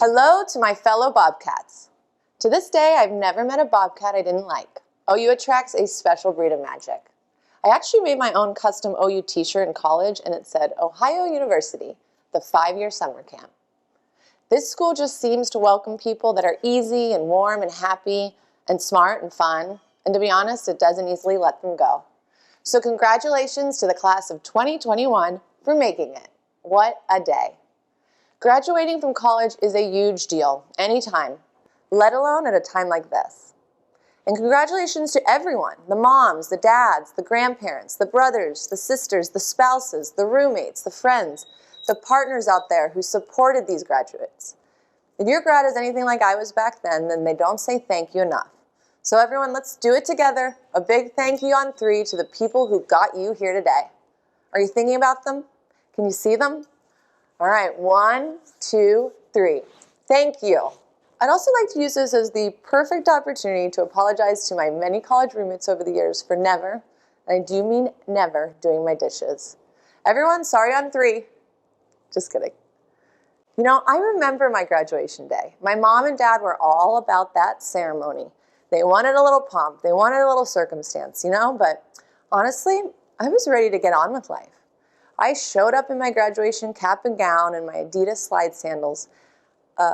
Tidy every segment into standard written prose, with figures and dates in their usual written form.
Hello to my fellow Bobcats. To this day, I've never met a Bobcat I didn't like. OU attracts a special breed of magic. I actually made my own custom OU t-shirt in college, and it said, Ohio University, the 5-year summer camp. This school just seems to welcome people that are easy and warm and happy and smart and fun, and to be honest, it doesn't easily let them go. So congratulations to the class of 2021 for making it. What a day. Graduating from college is a huge deal, anytime, let alone at a time like this. And congratulations to everyone, the moms, the dads, the grandparents, the brothers, the sisters, the spouses, the roommates, the friends, the partners out there who supported these graduates. If your grad is anything like I was back then they don't say thank you enough. So everyone, let's do it together. A big thank you on 3 to the people who got you here today. Are you thinking about them? Can you see them? All right, 1, 2, 3. Thank you. I'd also like to use this as the perfect opportunity to apologize to my many college roommates over the years for never, and I do mean never, doing my dishes. Everyone, sorry on 3. Just kidding. You know, I remember my graduation day. My mom and dad were all about that ceremony. They wanted a little pomp. They wanted a little circumstance, but honestly, I was ready to get on with life. I showed up in my graduation cap and gown and my Adidas slide sandals.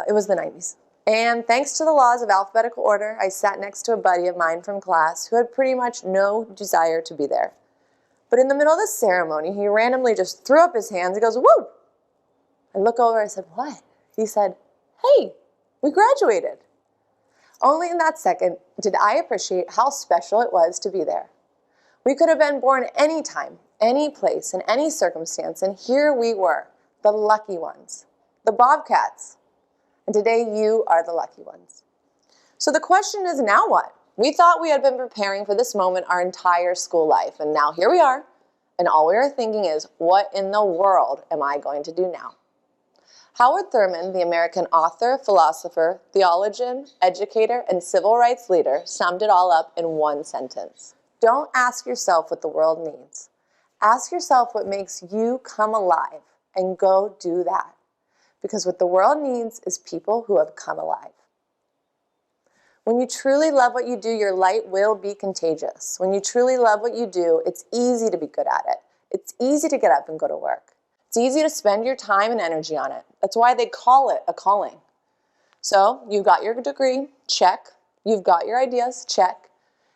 It was the 90s. And thanks to the laws of alphabetical order, I sat next to a buddy of mine from class who had pretty much no desire to be there. But in the middle of the ceremony, he randomly just threw up his hands. He goes, "Woo!" I look over, I said, "What?" He said, "Hey, we graduated." Only in that second did I appreciate how special it was to be there. We could have been born any time, any place, in any circumstance, and here we were, the lucky ones, the Bobcats. And today you are the lucky ones. So the question is, now what? We thought we had been preparing for this moment our entire school life, and now here we are, and all we are thinking is, what in the world am I going to do now? Howard Thurman, the American author, philosopher, theologian, educator, and civil rights leader, summed it all up in one sentence. Don't ask yourself what the world needs. Ask yourself what makes you come alive, and go do that. Because what the world needs is people who have come alive. When you truly love what you do, your light will be contagious. When you truly love what you do, it's easy to be good at it. It's easy to get up and go to work. It's easy to spend your time and energy on it. That's why they call it a calling. So you've got your degree, check. You've got your ideas, check.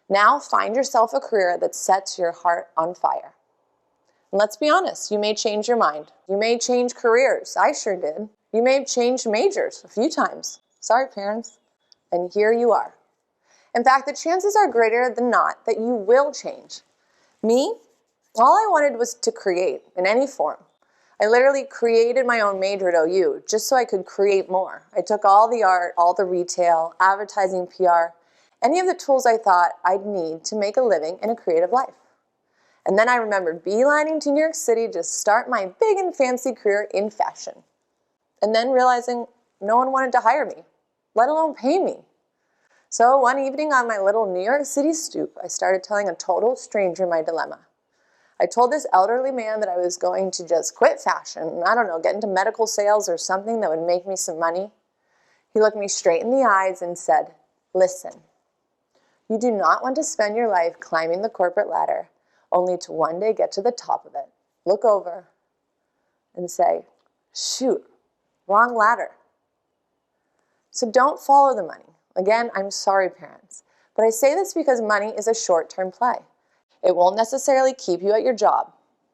Now find yourself a career that sets your heart on fire. And let's be honest, you may change your mind. You may change careers. I sure did. You may have changed majors a few times. Sorry, parents. And here you are. In fact, the chances are greater than not that you will change. Me, all I wanted was to create in any form. I literally created my own major at OU just so I could create more. I took all the art, all the retail, advertising, PR, any of the tools I thought I'd need to make a living in a creative life. And then I remembered beelining to New York City to start my big and fancy career in fashion. And then realizing no one wanted to hire me, let alone pay me. So one evening on my little New York City stoop, I started telling a total stranger my dilemma. I told this elderly man that I was going to just quit fashion and, get into medical sales or something that would make me some money. He looked me straight in the eyes and said, "Listen, you do not want to spend your life climbing the corporate ladder only to one day get to the top of it, look over, and say, shoot, wrong ladder." So don't follow the money. Again, I'm sorry, parents, but I say this because money is a short-term play. It won't necessarily keep you at your job.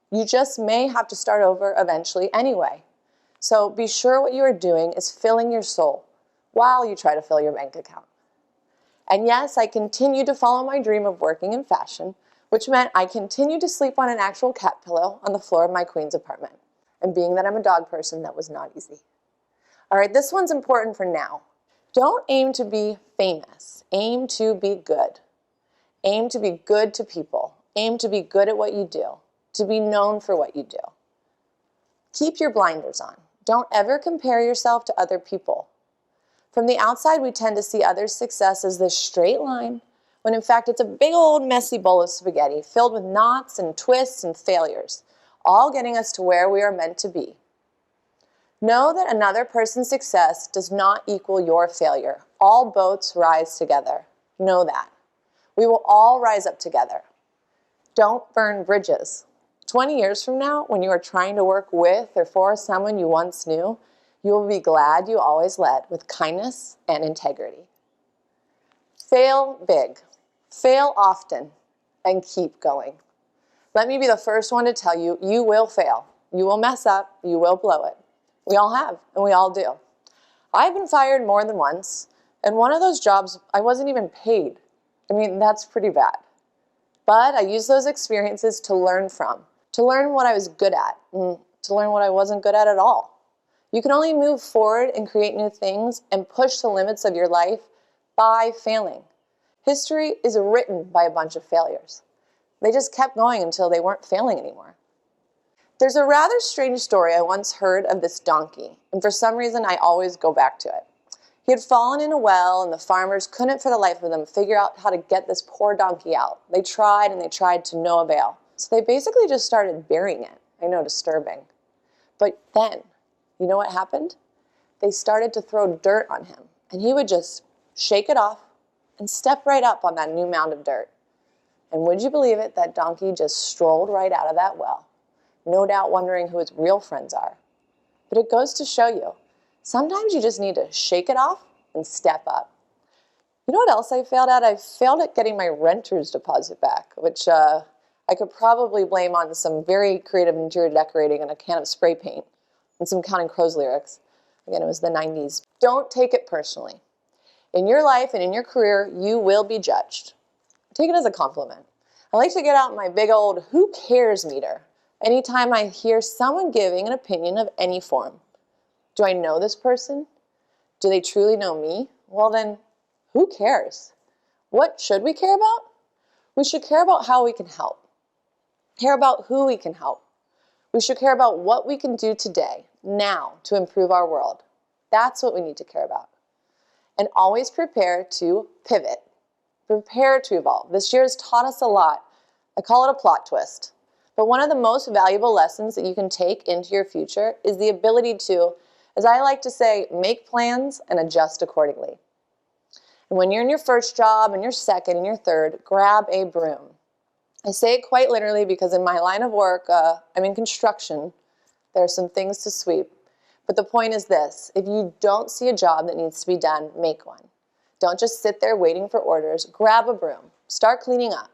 You just may have to start over eventually anyway. So be sure what you are doing is filling your soul while you try to fill your bank account. And yes, I continued to follow my dream of working in fashion, which meant I continued to sleep on an actual cat pillow on the floor of my Queens apartment. And being that I'm a dog person, that was not easy. All right, this one's important for now. Don't aim to be famous. Aim to be good. Aim to be good to people. Aim to be good at what you do, to be known for what you do. Keep your blinders on. Don't ever compare yourself to other people. From the outside, we tend to see others' success as this straight line, when in fact it's a big old messy bowl of spaghetti filled with knots and twists and failures, all getting us to where we are meant to be. Know that another person's success does not equal your failure. All boats rise together. Know that. We will all rise up together. Don't burn bridges. 20 years from now, when you are trying to work with or for someone you once knew, you will be glad you always led with kindness and integrity. Fail big, fail often, and keep going. Let me be the first one to tell you, you will fail. You will mess up, you will blow it. We all have, and we all do. I've been fired more than once, and one of those jobs, I wasn't even paid. I mean, that's pretty bad. But I used those experiences to learn from, to learn what I was good at, and to learn what I wasn't good at all. You can only move forward and create new things and push the limits of your life by failing. History is written by a bunch of failures. They just kept going until they weren't failing anymore. There's a rather strange story I once heard of this donkey, and for some reason I always go back to it. He had fallen in a well, and the farmers couldn't for the life of them figure out how to get this poor donkey out. They tried and they tried to no avail. So they basically just started burying it. I know, disturbing. But then, you know what happened? They started to throw dirt on him, and he would just shake it off and step right up on that new mound of dirt. And would you believe it, that donkey just strolled right out of that well, no doubt wondering who his real friends are. But it goes to show you, sometimes you just need to shake it off and step up. You know what else I failed at? I failed at getting my renter's deposit back, which I could probably blame on some very creative interior decorating and a can of spray paint and some Counting Crows lyrics. Again, it was the 90s. Don't take it personally. In your life and in your career, you will be judged. Take it as a compliment. I like to get out my big old who cares meter anytime I hear someone giving an opinion of any form. Do I know this person? Do they truly know me? Well then, who cares? What should we care about? We should care about how we can help. Care about who we can help. We should care about what we can do today, now, to improve our world. That's what we need to care about. And always prepare to pivot. Prepare to evolve. This year has taught us a lot. I call it a plot twist. But one of the most valuable lessons that you can take into your future is the ability to, as I like to say, make plans and adjust accordingly. And when you're in your first job and your second and your third, grab a broom. I say it quite literally because in my line of work, I'm in construction. There are some things to sweep. But the point is this, if you don't see a job that needs to be done, make one. Don't just sit there waiting for orders. Grab a broom. Start cleaning up.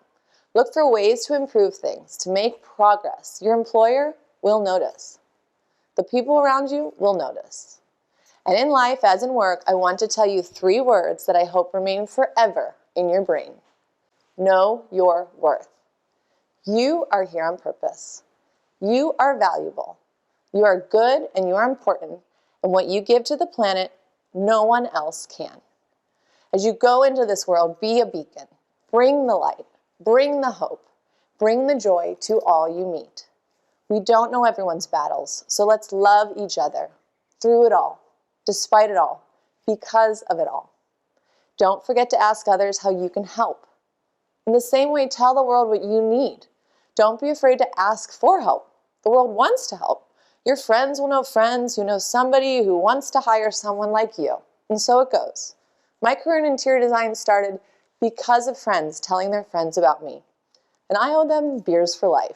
Look for ways to improve things, to make progress. Your employer will notice. The people around you will notice. And in life, as in work, I want to tell you 3 words that I hope remain forever in your brain. Know your worth. You are here on purpose. You are valuable. You are good and you are important. And what you give to the planet, no one else can. As you go into this world, be a beacon. Bring the light. Bring the hope. Bring the joy to all you meet. We don't know everyone's battles, so let's love each other through it all, despite it all, because of it all. Don't forget to ask others how you can help. In the same way, tell the world what you need. Don't be afraid to ask for help. The world wants to help. Your friends will know friends who know somebody who wants to hire someone like you. And so it goes. My career in interior design started because of friends telling their friends about me. And I owe them beers for life.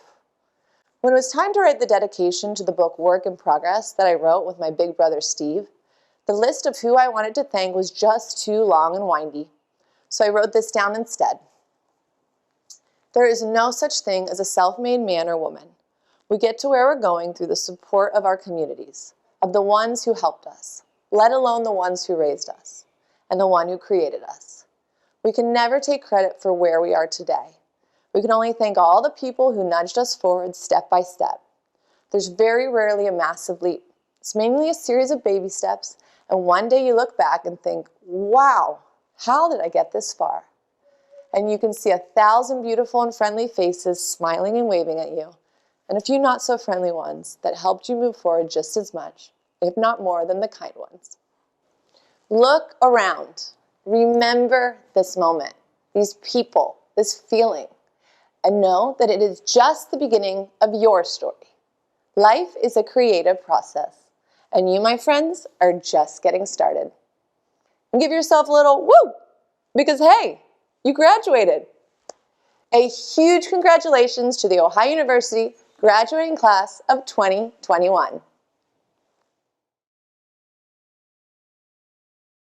When it was time to write the dedication to the book Work in Progress that I wrote with my big brother Steve, the list of who I wanted to thank was just too long and windy. So I wrote this down instead. There is no such thing as a self-made man or woman. We get to where we're going through the support of our communities, of the ones who helped us, let alone the ones who raised us, and the one who created us. We can never take credit for where we are today. We can only thank all the people who nudged us forward step by step. There's very rarely a massive leap. It's mainly a series of baby steps, and one day you look back and think, wow, how did I get this far? And you can see 1,000 beautiful and friendly faces smiling and waving at you, and a few not so friendly ones that helped you move forward just as much, if not more than the kind ones. Look around. Remember this moment, these people, this feeling, and know that it is just the beginning of your story. Life is a creative process, And you, my friends, are just getting started. And give yourself a little woo, because hey, you graduated. A huge congratulations to the Ohio University graduating class of 2021.